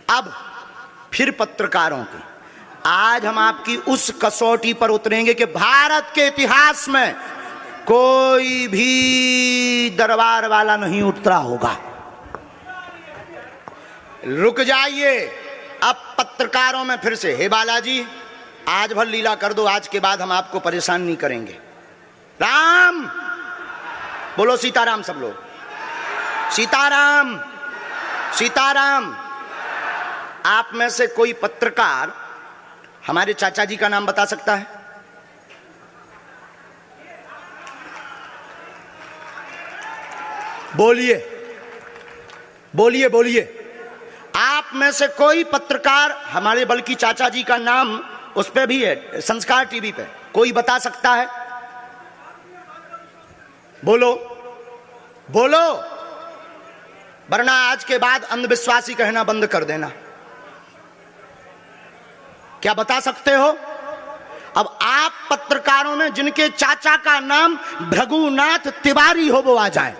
अब फिर पत्रकारों की, आज हम आपकी उस कसौटी पर उतरेंगे कि भारत के इतिहास में कोई भी दरबार वाला नहीं उतरा होगा। रुक जाइए, अब पत्रकारों में फिर से, हे बालाजी आज भर लीला कर दो, आज के बाद हम आपको परेशान नहीं करेंगे। राम बोलो, सीताराम सब लोग, सीताराम सीताराम। आप में से कोई पत्रकार हमारे चाचा जी का नाम बता सकता है? बोलिए बोलिए बोलिए। आप में से कोई पत्रकार हमारे बल्कि चाचा जी का नाम उस पे भी है, संस्कार टीवी पे, कोई बता सकता है? बोलो बोलो, वरना आज के बाद अंधविश्वासी कहना बंद कर देना। क्या बता सकते हो? अब आप पत्रकारों में जिनके चाचा का नाम भृगुनाथ तिवारी हो वो आ जाए।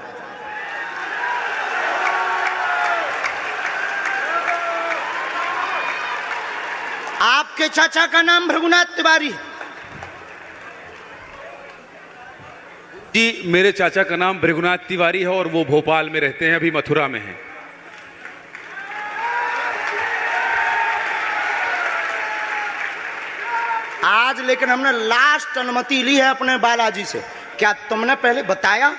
आपके चाचा का नाम भृगुनाथ तिवारी? जी, मेरे चाचा का नाम भृगुनाथ तिवारी है और वो भोपाल में रहते हैं, अभी मथुरा में हैं। आज लेकिन हमने लास्ट अनुमति ली है अपने बालाजी से। क्या तुमने पहले बताया?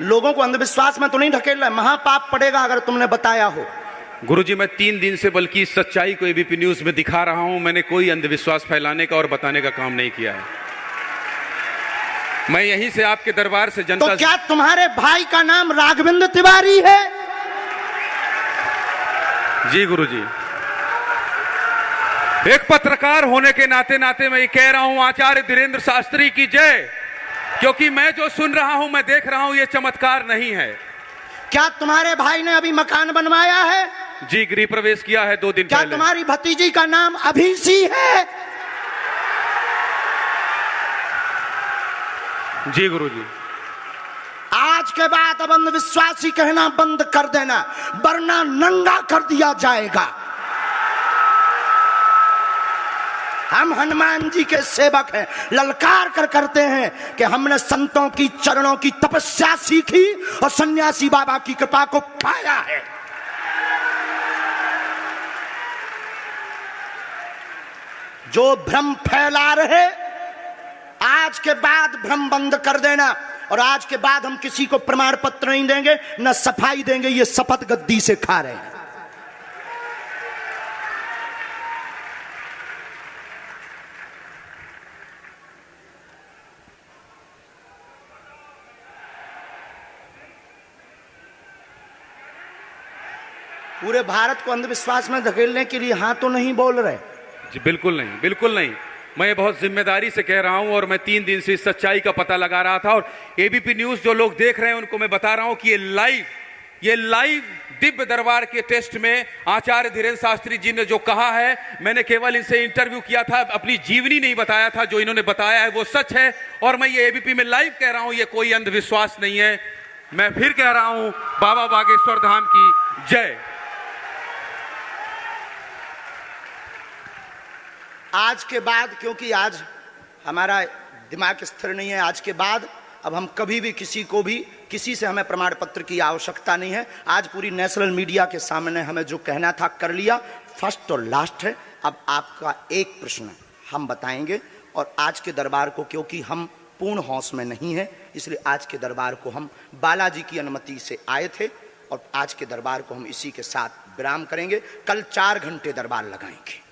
लोगों को अंधविश्वास में तो नहीं ढकेल रहा, महापाप पड़ेगा अगर तुमने बताया हो। गुरुजी, मैं 3 दिन से बल्कि सच्चाई को एबीपी न्यूज में दिखा रहा हूं। मैंने कोई अंधविश्वास फैलाने का और बताने का काम नहीं किया है। मैं यहीं से आपके दरबार से जनता। तो क्या तुम्हारे भाई का नाम राघवेंद्र तिवारी है? जी गुरुजी, एक पत्रकार होने के नाते नाते मैं ये कह रहा हूं, आचार्य धीरेन्द्र शास्त्री की जय। क्योंकि मैं जो सुन रहा हूं, मैं देख रहा हूं, ये चमत्कार नहीं है। क्या तुम्हारे भाई ने अभी मकान बनवाया है? जी, गृह प्रवेश किया है 2 दिन क्या पहले। तुम्हारी भतीजी का नाम अभिषी है? जी गुरुजी। आज के बाद अब अंधविश्वासी कहना बंद कर देना, वरना नंगा कर दिया जाएगा। हम हनुमान जी के सेवक हैं, ललकार कर करते हैं कि हमने संतों की चरणों की तपस्या सीखी और सन्यासी बाबा की कृपा को पाया है। जो भ्रम फैला रहे, आज के बाद भ्रम बंद कर देना। और आज के बाद हम किसी को प्रमाण पत्र नहीं देंगे, न सफाई देंगे, ये शपथ गद्दी से खा रहे हैं। पूरे भारत को अंधविश्वास में धकेलने के लिए हाँ तो नहीं बोल रहे? जी बिल्कुल नहीं, बिल्कुल नहीं। मैं बहुत जिम्मेदारी से कह रहा हूं और मैं 3 दिन से इस सच्चाई का पता लगा रहा था। और एबीपी न्यूज जो लोग देख रहे हैं उनको मैं बता रहा हूं कि ये लाइव दिव्य दरबार के टेस्ट में आचार्य धीरेन्द्र शास्त्री जी ने जो कहा है, मैंने केवल इनसे इंटरव्यू किया था, अपनी जीवनी नहीं बताया था। जो इन्होंने बताया है वो सच है और मैं ये एबीपी में लाइव कह रहा हूं, ये कोई अंधविश्वास नहीं है। मैं फिर कह रहा हूं, बाबा बागेश्वर धाम की जय। आज के बाद, क्योंकि आज हमारा दिमाग स्थिर नहीं है, आज के बाद अब हम कभी भी किसी से हमें प्रमाण पत्र की आवश्यकता नहीं है। आज पूरी नेशनल मीडिया के सामने हमें जो कहना था कर लिया, फर्स्ट और लास्ट है। अब आपका एक प्रश्न हम बताएंगे और आज के दरबार को, क्योंकि हम पूर्ण होश में नहीं है, इसलिए आज के दरबार को हम बालाजी की अनुमति से आए थे और आज के दरबार को हम इसी के साथ विराम करेंगे। कल 4 घंटे दरबार लगाएंगे।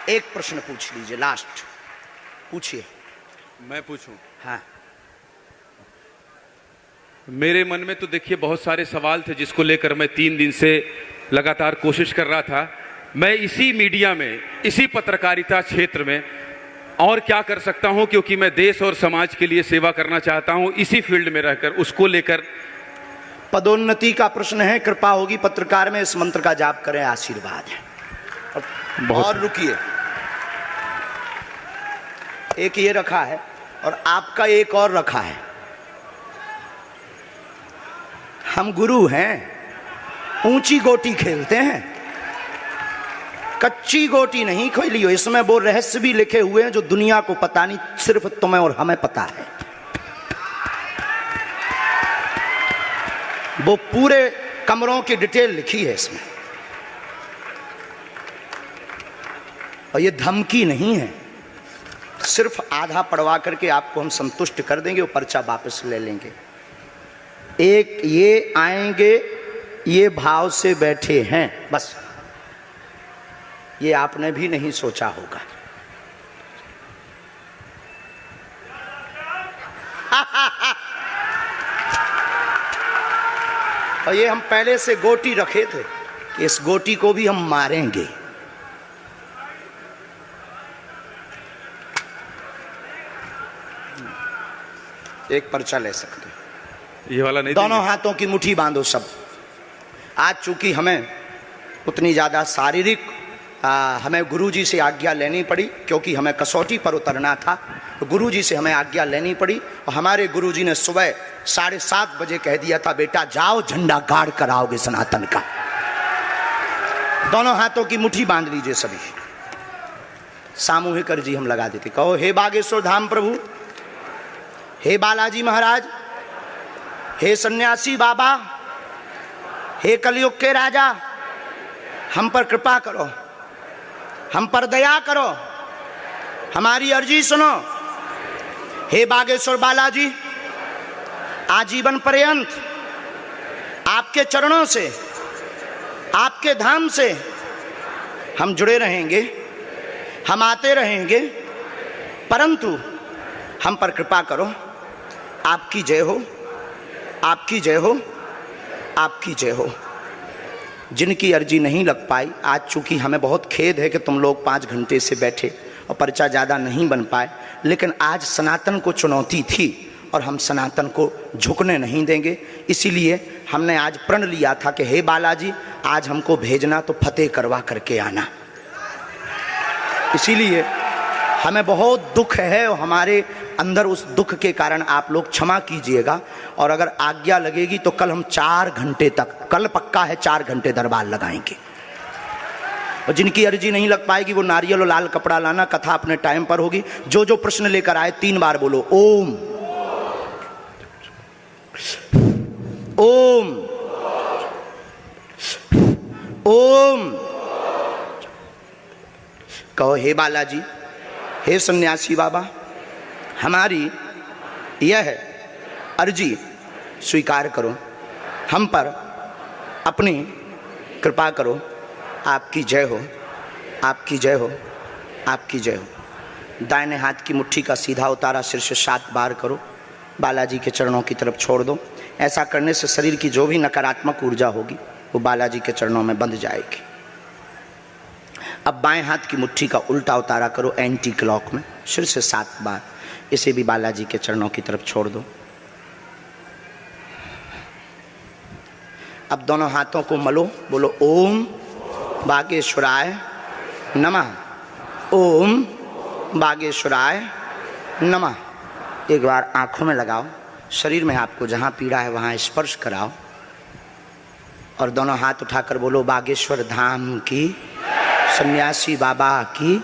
एक प्रश्न पूछ लीजिए, लास्ट पूछिए। मैं पूछूं? हाँ। मेरे मन में तो देखिए बहुत सारे सवाल थे जिसको लेकर मैं 3 दिन से लगातार कोशिश कर रहा था। मैं इसी मीडिया में, इसी पत्रकारिता क्षेत्र में और क्या कर सकता हूं, क्योंकि मैं देश और समाज के लिए सेवा करना चाहता हूं इसी फील्ड में रहकर। उसको लेकर पदोन्नति का प्रश्न है, कृपा होगी पत्रकार में, इस मंत्र का जाप करें, आशीर्वाद है। और रुकिए, एक ये रखा है और आपका एक और रखा है। हम गुरु हैं, ऊंची गोटी खेलते हैं, कच्ची गोटी नहीं खेली हो। इसमें वो रहस्य भी लिखे हुए हैं जो दुनिया को पता नहीं, सिर्फ तुम्हें और हमें पता है। वो पूरे कमरों की डिटेल लिखी है इसमें, और ये धमकी नहीं है। सिर्फ आधा पढ़वा करके आपको हम संतुष्ट कर देंगे, वो पर्चा वापस ले लेंगे। एक ये आएंगे, ये भाव से बैठे हैं, बस ये आपने भी नहीं सोचा होगा। और ये हम पहले से गोटी रखे थे कि इस गोटी को भी हम मारेंगे। एक पर्चा ले सकते हैं, ये वाला नहीं। दोनों हाथों की मुट्ठी बांधो सब। आज चूंकि हमें उतनी ज़्यादा शारीरिक हमें गुरुजी से आज्ञा लेनी पड़ी, क्योंकि हमें कसौटी पर उतरना था, तो गुरुजी से हमें आज्ञा लेनी पड़ी। और हमारे गुरुजी ने सुबह 7:30 बजे कह दिया था, बेटा जाओ झंडा गाड़ कर आओगे सनातन का। दोनों हाथों की मुट्ठी बांध लीजिए सभी। सामूहिक अर्जी हम लगा देते। कहो, हे बागेश्वर धाम प्रभु, हे बालाजी महाराज, हे सन्यासी बाबा, हे कलयुग के राजा, हम पर कृपा करो, हम पर दया करो, हमारी अर्जी सुनो। हे बागेश्वर बालाजी, आजीवन पर्यंत आपके चरणों से, आपके धाम से हम जुड़े रहेंगे, हम आते रहेंगे, परंतु हम पर कृपा करो। आपकी जय हो, आपकी जय हो, आपकी जय हो। जिनकी अर्जी नहीं लग पाई, आज चूंकि हमें बहुत खेद है कि तुम लोग 5 घंटे से बैठे और पर्चा ज़्यादा नहीं बन पाए, लेकिन आज सनातन को चुनौती थी और हम सनातन को झुकने नहीं देंगे। इसीलिए हमने आज प्रण लिया था कि हे बालाजी, आज हमको भेजना तो फतेह करवा करके आना। इसीलिए हमें बहुत दुख है और हमारे अंदर उस दुख के कारण आप लोग क्षमा कीजिएगा। और अगर आज्ञा लगेगी तो कल हम 4 घंटे तक, कल पक्का है 4 घंटे दरबार लगाएंगे। और जिनकी अर्जी नहीं लग पाएगी वो नारियल और लाल कपड़ा लाना, कथा अपने टाइम पर होगी। जो जो प्रश्न लेकर आए 3 बार बोलो ओम ओम ओम। कहो, हे बालाजी, हे सन्यासी बाबा, हमारी यह अर्जी स्वीकार करो, हम पर अपनी कृपा करो। आपकी जय हो, आपकी जय हो, आपकी जय हो। दाहिने हाथ की मुट्ठी का सीधा उतारा सिर से 7 बार करो, बालाजी के चरणों की तरफ छोड़ दो। ऐसा करने से शरीर की जो भी नकारात्मक ऊर्जा होगी वो बालाजी के चरणों में बंध जाएगी। अब बाएं हाथ की मुट्ठी का उल्टा उतारा करो एंटी क्लॉक में, सिर से 7 बार। इसे भी बालाजी के चरणों की तरफ छोड़ दो। अब दोनों हाथों को मलो, बोलो ओम बागेश्वराय नमः, ओम बागेश्वराय नमः। एक बार आंखों में लगाओ, शरीर में आपको जहां पीड़ा है वहां स्पर्श कराओ और दोनों हाथ उठाकर बोलो बागेश्वर धाम की, सन्यासी बाबा की,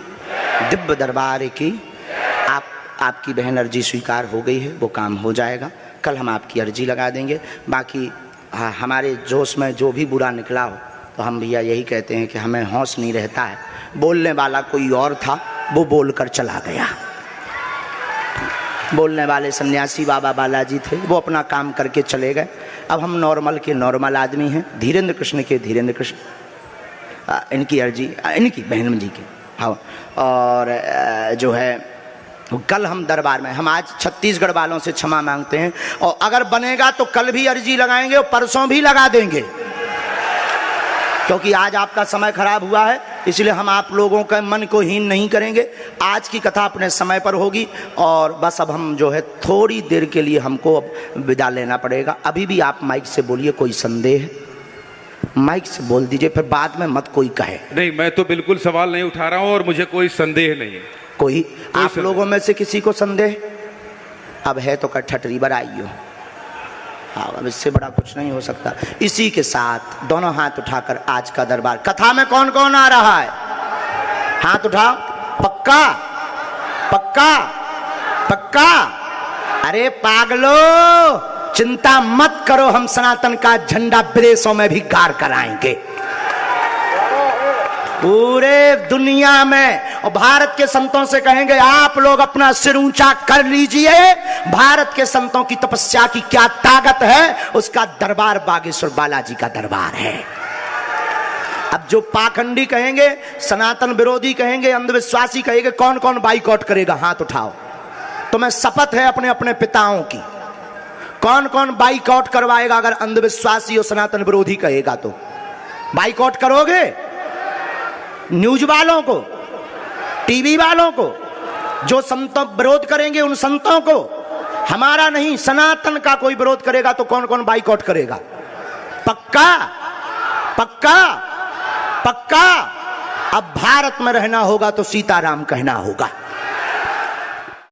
दिव्य दरबार की। आपकी बहन अर्जी स्वीकार हो गई है, वो काम हो जाएगा। कल हम आपकी अर्जी लगा देंगे। बाकी हमारे जोश में जो भी बुरा निकला हो तो हम भैया यही कहते हैं कि हमें होश नहीं रहता है। बोलने वाला कोई और था, वो बोलकर चला गया। बोलने वाले सन्यासी बाबा बालाजी थे, वो अपना काम करके चले गए। अब हम नॉर्मल के नॉर्मल आदमी हैं, धीरेन्द्र कृष्ण के धीरेन्द्र कृष्ण। इनकी अर्जी, इनकी बहन जी की, हाँ। और जो है कल हम दरबार में, हम आज छत्तीसगढ़ वालों से क्षमा मांगते हैं और अगर बनेगा तो कल भी अर्जी लगाएंगे और परसों भी लगा देंगे, क्योंकि आज आपका समय खराब हुआ है। इसलिए हम आप लोगों के मन को हीन नहीं करेंगे। आज की कथा अपने समय पर होगी और बस अब हम जो है थोड़ी देर के लिए हमको अब विदा लेना पड़ेगा। अभी भी आप माइक से बोलिए, कोई संदेह माइक से बोल दीजिए, फिर बाद में मत कोई कहे। नहीं, मैं तो बिल्कुल सवाल नहीं उठा रहा हूं और मुझे कोई संदेह नहीं है। कोई आप लोगों में से किसी को संदेह? अब है तो ठटरी बर आइयो। हाँ, अब इससे बड़ा कुछ नहीं हो सकता। इसी के साथ दोनों हाथ उठाकर आज का दरबार, कथा में कौन कौन आ रहा है? हाथ उठाओ। पक्का पक्का पक्का? अरे पागलो, चिंता मत करो, हम सनातन का झंडा विदेशों में भी गाड़ कर आएंगे, पूरे दुनिया में। और भारत के संतों से कहेंगे आप लोग अपना सिर ऊंचा कर लीजिए, भारत के संतों की तपस्या की क्या ताकत है, उसका दरबार बागेश्वर बालाजी का दरबार है। अब जो पाखंडी कहेंगे, सनातन विरोधी कहेंगे, अंधविश्वासी कहेंगे, कौन कौन बाइकआउट करेगा? हाथ उठाओ। तुम्हें शपथ है अपने अपने पिताओं की, कौन कौन बाइकआउट करवाएगा? अगर अंधविश्वासी और सनातन विरोधी कहेगा तो बाइकआउट करोगे? न्यूज वालों को, टीवी वालों को, जो संतों विरोध करेंगे उन संतों को, हमारा नहीं सनातन का कोई विरोध करेगा तो कौन कौन बाइकआउट करेगा? पक्का पक्का पक्का? अब भारत में रहना होगा तो सीताराम कहना होगा।